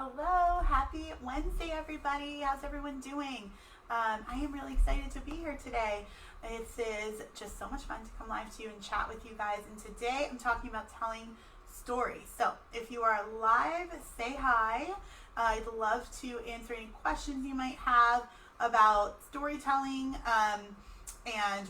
Hello, happy Wednesday, everybody. How's everyone doing? I am really excited to be here today. This is just so much fun to come live to you and chat with you guys. And today I'm talking about telling stories. So if you are live, say hi. I'd love to answer any questions you might have about storytelling and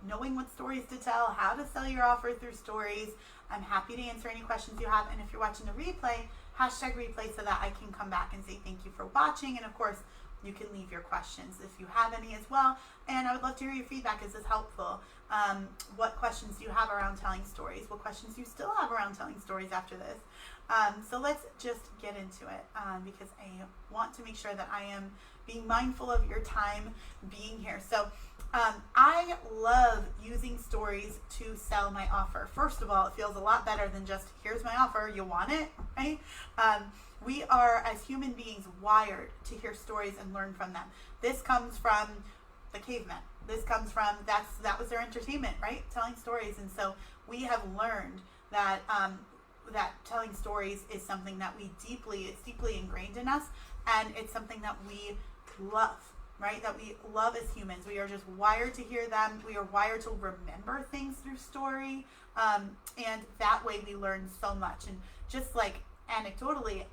knowing what stories to tell, how to sell your offer through stories. I'm happy to answer any questions you have. And if you're watching the replay, hashtag replay so that I can come back and say thank you for watching. And of course, you can leave your questions if you have any as well. And I would love to hear your feedback. Is this helpful? What questions do you have around telling stories? What questions do you still have around telling stories after this? So let's just get into it because I want to make sure that I am being mindful of your time being here. So I love using stories to sell my offer. First of all, it feels a lot better than just, here's my offer, you want it, right? We are, as human beings, wired to hear stories and learn from them. This comes from the cavemen. This comes from, that was their entertainment, right? Telling stories. And so we have learned that that telling stories is something that it's deeply ingrained in us, and it's something that we love, right? That we love as humans. We are just wired to hear them. We are wired to remember things through story. And that way we learn so much. And just like anecdotally,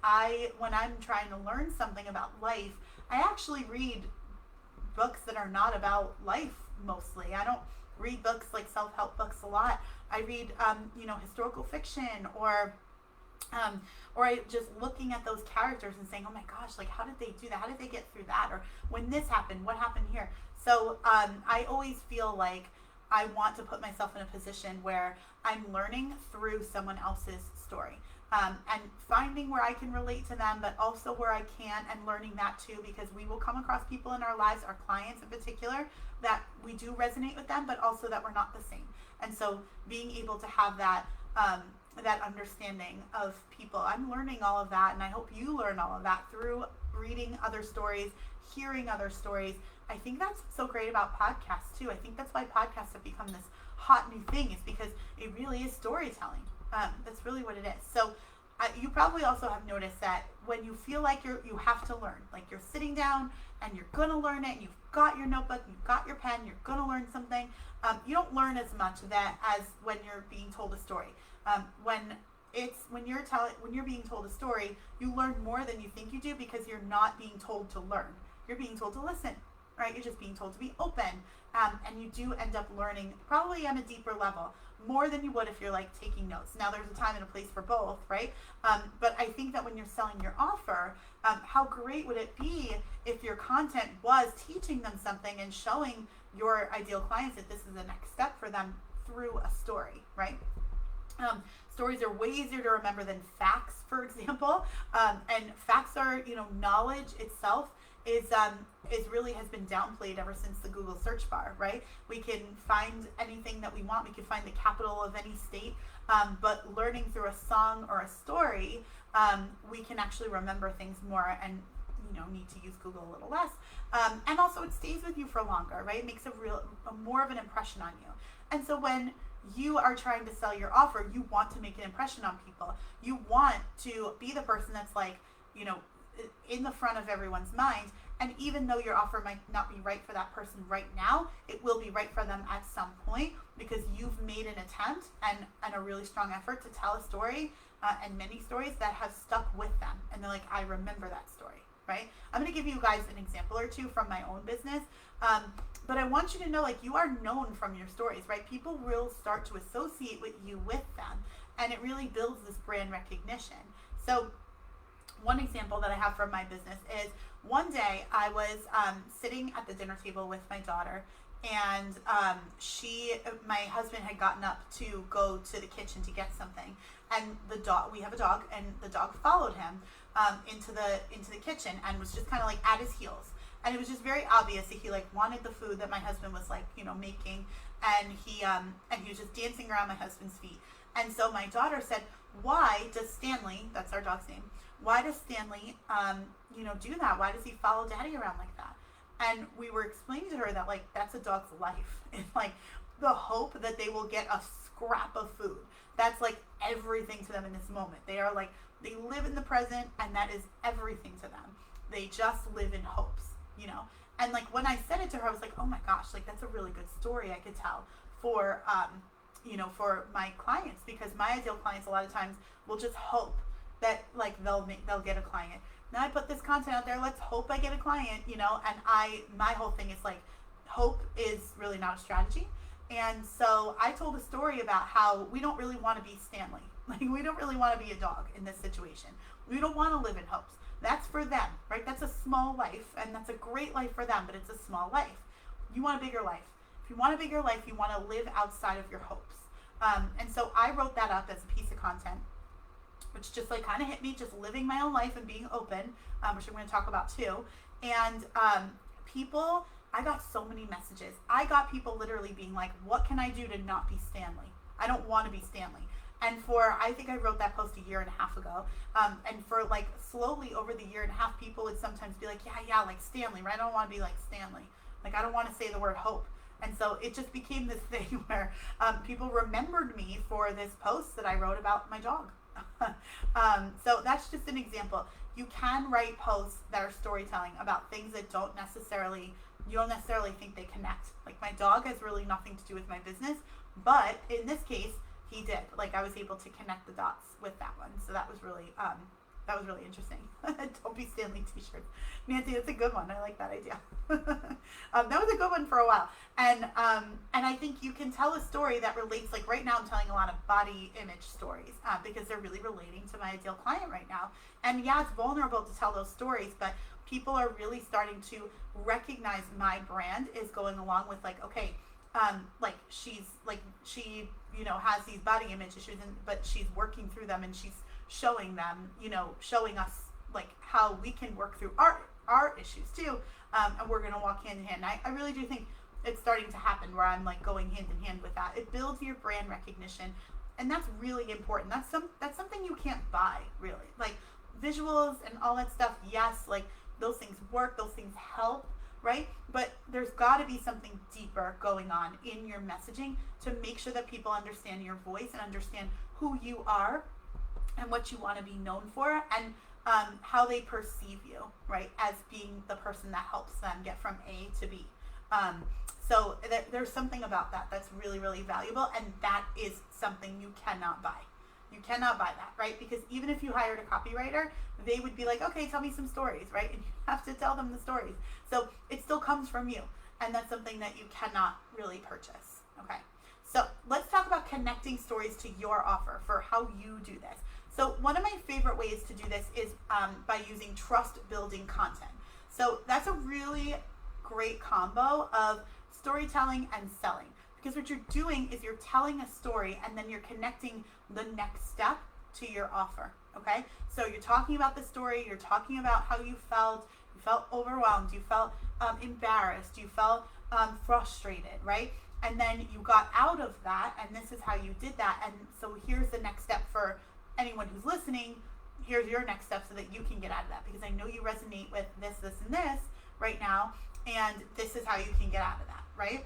when I'm trying to learn something about life, I actually read books that are not about life mostly. I don't read books like self-help books a lot. I read, historical fiction or I just looking at those characters and saying, oh my gosh, like how did they do that? How did they get through that? Or when this happened, what happened here? So I always feel like I want to put myself in a position where I'm learning through someone else's story. And finding where I can relate to them, but also where I can, and learning that too, because we will come across people in our lives, our clients in particular, that we do resonate with them, but also that we're not the same. And so being able to have that understanding of people, I'm learning all of that, and I hope you learn all of that through reading other stories, hearing other stories. I think that's so great about podcasts too. I think that's why podcasts have become this hot new thing, is because it really is storytelling. That's really what it is. So you probably also have noticed that when you feel like you have to learn, like you're sitting down and you're going to learn it, and you've got your notebook, you've got your pen, you're going to learn something, you don't learn as much as when you're being told a story. When you're being told a story, you learn more than you think you do, because you're not being told to learn. You're being told to listen, right? You're just being told to be open. And you do end up learning probably on a deeper level, more than you would if you're like taking notes. Now there's a time and a place for both, right? But I think that when you're selling your offer, how great would it be if your content was teaching them something and showing your ideal clients that this is the next step for them through a story, right? Stories are way easier to remember than facts, for example. And facts are, knowledge itself is really has been downplayed ever since the Google search bar, right? We can find anything that we want. We can find the capital of any state, but learning through a song or a story, we can actually remember things more and need to use Google a little less. And also it stays with you for longer, right? It makes more of an impression on you. And so when you are trying to sell your offer, you want to make an impression on people. You want to be the person that's like, in the front of everyone's mind. And even though your offer might not be right for that person right now, it will be right for them at some point, because you've made an attempt and a really strong effort to tell a story, and many stories that have stuck with them. And they're like, I remember that story, right? I'm going to give you guys an example or two from my own business. But I want you to know, like, you are known from your stories, right? People will start to associate with you with them, and it really builds this brand recognition. So one example that I have from my business is one day I was sitting at the dinner table with my daughter, and my husband had gotten up to go to the kitchen to get something, and we have a dog, and the dog followed him into the kitchen and was just kind of like at his heels. And it was just very obvious that he wanted the food that my husband was making, and he was just dancing around my husband's feet. And so my daughter said, why does Stanley, that's our dog's name, why does Stanley do that? Why does he follow Daddy around like that? And we were explaining to her that like that's a dog's life. It's like the hope that they will get a scrap of food. That's like everything to them in this moment. They are like, they live in the present, and that is everything to them. They just live in hopes, you know? And like when I said it to her, I was like, oh my gosh, like that's a really good story I could tell for, you know, for my clients, because my ideal clients a lot of times will just hope that like they'll get a client. Now I put this content out there, let's hope I get a client, you know, and my whole thing is like, hope is really not a strategy. And so I told a story about how we don't really want to be Stanley. Like we don't really want to be a dog in this situation. We don't want to live in hopes. That's for them, right? That's a small life, and that's a great life for them, but it's a small life. You want a bigger life. If you want a bigger life, you want to live outside of your hopes. And so I wrote that up as a piece of content, which just like kind of hit me, just living my own life and being open, which I'm going to talk about too. And people, I got so many messages. I got people literally being like, what can I do to not be Stanley? I don't want to be Stanley. And I think I wrote that post a year and a half ago. And for like slowly over the year and a half, people would sometimes be like, yeah, like Stanley, right? I don't want to be like Stanley. Like, I don't want to say the word hope. And so it just became this thing where people remembered me for this post that I wrote about my dog. So that's just an example. You can write posts that are storytelling about things that you don't necessarily think they connect. Like my dog has really nothing to do with my business, but in this case, he did. Like I was able to connect the dots with that one. So that was really interesting. Don't be Stanley t-shirts. Nancy, that's a good one. I like that idea. That was a good one for a while. And I think you can tell a story that relates, like right now I'm telling a lot of body image stories because they're really relating to my ideal client right now. And yeah, it's vulnerable to tell those stories, but people are really starting to recognize my brand is going along with like, okay, like she, you know, has these body image issues, but she's working through them and she's showing them, you know, showing us like how we can work through our issues too. And we're going to walk hand in hand. I really do think it's starting to happen where I'm like going hand in hand with that. It builds your brand recognition. And that's really important. That's something you can't buy really. Like visuals and all that stuff. Yes. Like those things work, those things help. Right? But there's got to be something deeper going on in your messaging to make sure that people understand your voice and understand who you are and what you want to be known for and how they perceive you, right? As being the person that helps them get from A to B. So there's something about that that's really, really valuable, and that is something you cannot buy. You cannot buy that, right? Because even if you hired a copywriter, they would be like, okay, tell me some stories, right? And you have to tell them the stories. So it still comes from you. And that's something that you cannot really purchase. Okay. So let's talk about connecting stories to your offer for how you do this. So one of my favorite ways to do this is by using trust building content. So that's a really great combo of storytelling and selling. Because what you're doing is you're telling a story and then you're connecting the next step to your offer, okay? So you're talking about the story, you're talking about how you felt overwhelmed, you felt embarrassed, you felt frustrated, right? And then you got out of that, and this is how you did that. And so here's the next step for anyone who's listening. Here's your next step so that you can get out of that, because I know you resonate with this, this, and this right now, and this is how you can get out of that, right?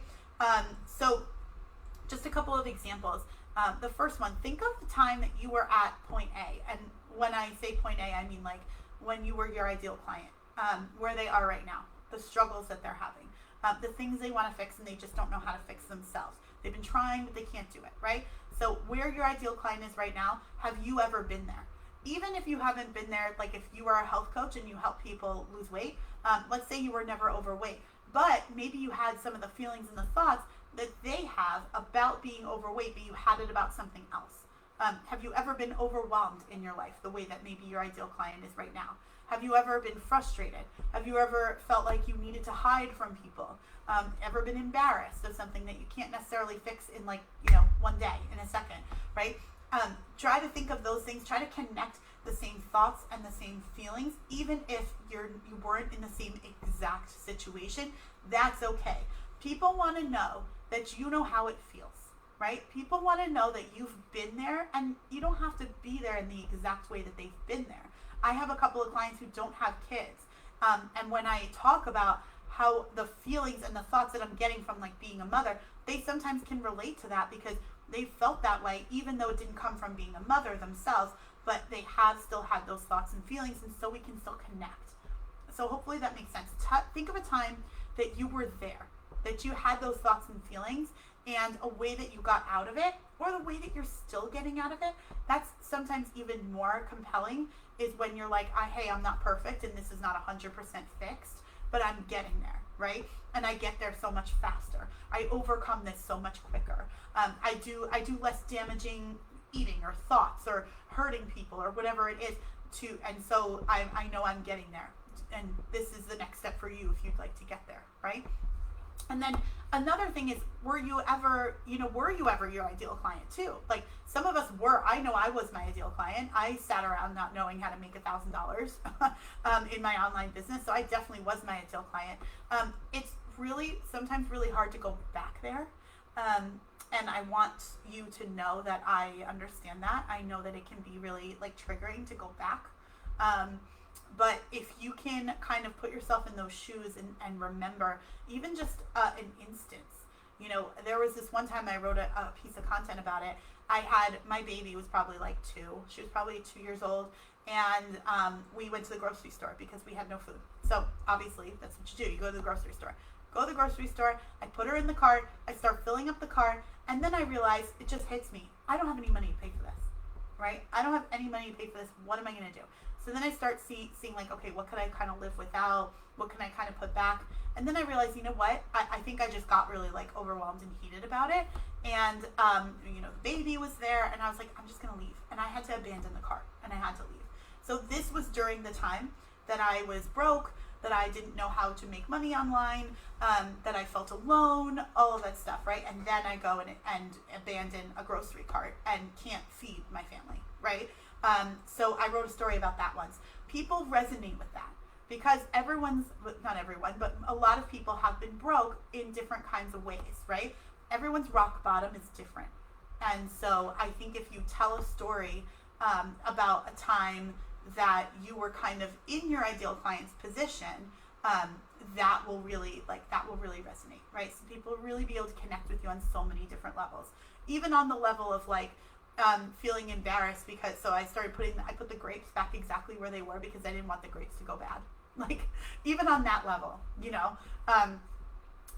So just a couple of examples. The first one, think of the time that you were at point A. And when I say point A, I mean like when you were your ideal client, where they are right now, the struggles that they're having, the things they want to fix and they just don't know how to fix themselves. They've been trying, but they can't do it, right? So where your ideal client is right now, have you ever been there? Even if you haven't been there, like if you are a health coach and you help people lose weight, let's say you were never overweight, but maybe you had some of the feelings and the thoughts that they have about being overweight, but you had it about something else. Have you ever been overwhelmed in your life the way that maybe your ideal client is right now? Have you ever been frustrated? Have you ever felt like you needed to hide from people? Ever been embarrassed of something that you can't necessarily fix in like, one day, in a second, right? Try to think of those things. Try to connect the same thoughts and the same feelings, even if you weren't in the same exact situation. That's okay. People want to know that you know how it feels, right? People want to know that you've been there, and you don't have to be there in the exact way that they've been there. I have a couple of clients who don't have kids, and when I talk about how the feelings and the thoughts that I'm getting from like being a mother, they sometimes can relate to that because they felt that way, even though it didn't come from being a mother themselves, but they have still had those thoughts and feelings, and so we can still connect. So hopefully that makes sense. Think of a time that you were there, that you had those thoughts and feelings, and a way that you got out of it, or the way that you're still getting out of it. That's sometimes even more compelling, is when you're like, hey, I'm not perfect and this is not 100% fixed, but I'm getting there, right? And I get there so much faster. I overcome this so much quicker. I do less damaging eating or thoughts or hurting people or whatever it is and so I know I'm getting there. And this is the next step for you if you'd like to get there, right? And then another thing is, were you ever your ideal client too? Like some of us were. I know I was my ideal client. I sat around not knowing how to make $1,000 in my online business. So I definitely was my ideal client. It's sometimes really hard to go back there. And I want you to know that I understand that. I know that it can be really like triggering to go back. But if you can kind of put yourself in those shoes and remember, even just an instance, there was this one time I wrote a piece of content about it. My baby was probably like 2. She was probably 2 years old. And we went to the grocery store because we had no food. So obviously that's what you do. You go to the grocery store. Go to the grocery store. I put her in the cart. I start filling up the cart. And then I realize it just hits me. I don't have any money to pay for this, right? I don't have any money to pay for this. What am I going to do? So then I start seeing like, okay, what could I kind of live without? What can I kind of put back? And then I realized, you know what? I think I just got really like overwhelmed and heated about it. And, the baby was there and I was like, I'm just going to leave. And I had to abandon the cart and I had to leave. So this was during the time that I was broke, that I didn't know how to make money online, that I felt alone, all of that stuff, right? And then I go and abandon a grocery cart and can't feed my family, right? So I wrote a story about that once. People resonate with that because not everyone, but a lot of people have been broke in different kinds of ways, right? Everyone's rock bottom is different. And so I think if you tell a story about a time that you were kind of in your ideal client's position, that will really resonate, right? So people will really be able to connect with you on so many different levels, even on the level of like feeling embarrassed so I put the grapes back exactly where they were because I didn't want the grapes to go bad. Like even on that level,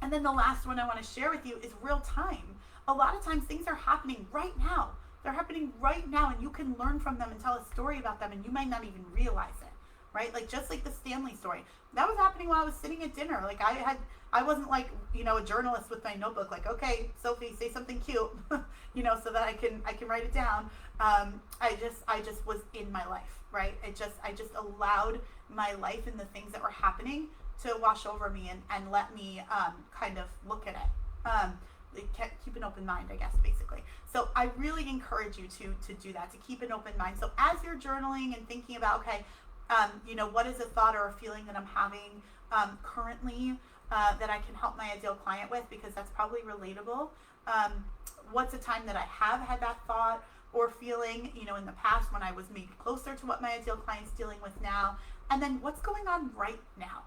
and then the last one I want to share with you is real time. A lot of times things are happening right now. They're happening right now, and you can learn from them and tell a story about them, and you might not even realize it, right? Like just like the Stanley story, that was happening while I was sitting at dinner. Like I wasn't like a journalist with my notebook, like, okay, Sophie, say something cute, so that I can write it down. I just was in my life, right? I just allowed my life and the things that were happening to wash over me and let me kind of look at it. Keep an open mind, I guess, basically. So I really encourage you to do that, to keep an open mind. So as you're journaling and thinking about, okay, what is a thought or a feeling that I'm having currently that I can help my ideal client with, because that's probably relatable. What's a time that I have had that thought or feeling, in the past when I was maybe closer to what my ideal client's dealing with now? And then what's going on right now?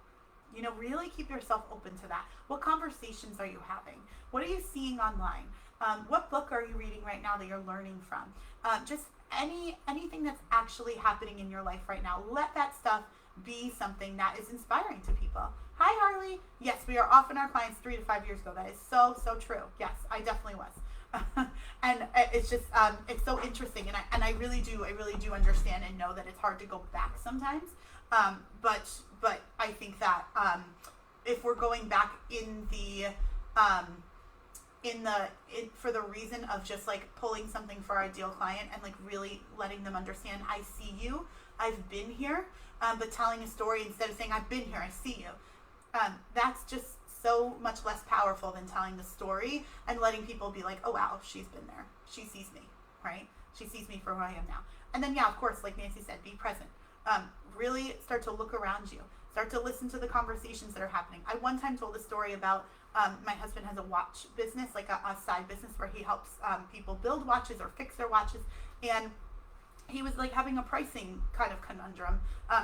Really keep yourself open to that. What conversations are you having? What are you seeing online? What book are you reading right now that you're learning from? Just anything that's actually happening in your life right now. Let that stuff be something that is inspiring to people. Hi, Harley. Yes, we are often our clients 3 to 5 years ago. That is so true. Yes, I definitely was. And it's just, it's so interesting. And I really do understand and know that it's hard to go back sometimes. But I think that if we're going back for the reason of just like pulling something for our ideal client and like really letting them understand, I see you, I've been here, but telling a story instead of saying I've been here, I see you, that's just so much less powerful than telling the story and letting people be like, oh wow, she's been there, she sees me, right? She sees me for who I am now. And then of course, like Nancy said, be present. Really start to look around you. Start to listen to the conversations that are happening. I one time told a story about my husband has a watch business, like a side business where he helps people build watches or fix their watches. And he was like having a pricing kind of conundrum,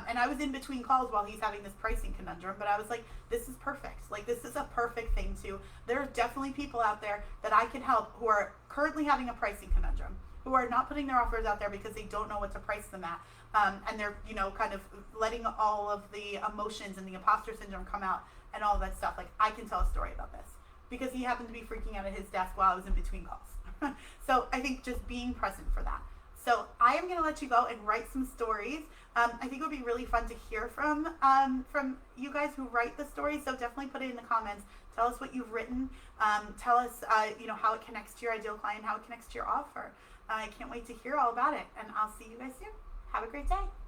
and I was in between calls while he's having this pricing conundrum, but I was like, this is perfect. Like, this is a perfect thing to, there are definitely people out there that I can help who are currently having a pricing conundrum, who are not putting their offers out there because they don't know what to price them at, and they're, you know, kind of letting all of the emotions and the imposter syndrome come out and all of that stuff. Like, I can tell a story about this because he happened to be freaking out at his desk while I was in between calls. So I think just being present for that. So I am going to let you go and write some stories. I think it would be really fun to hear from you guys who write the stories. So definitely put it in the comments. Tell us what you've written. Tell us, you know, how it connects to your ideal client, how it connects to your offer. I can't wait to hear all about it. And I'll see you guys soon. Have a great day.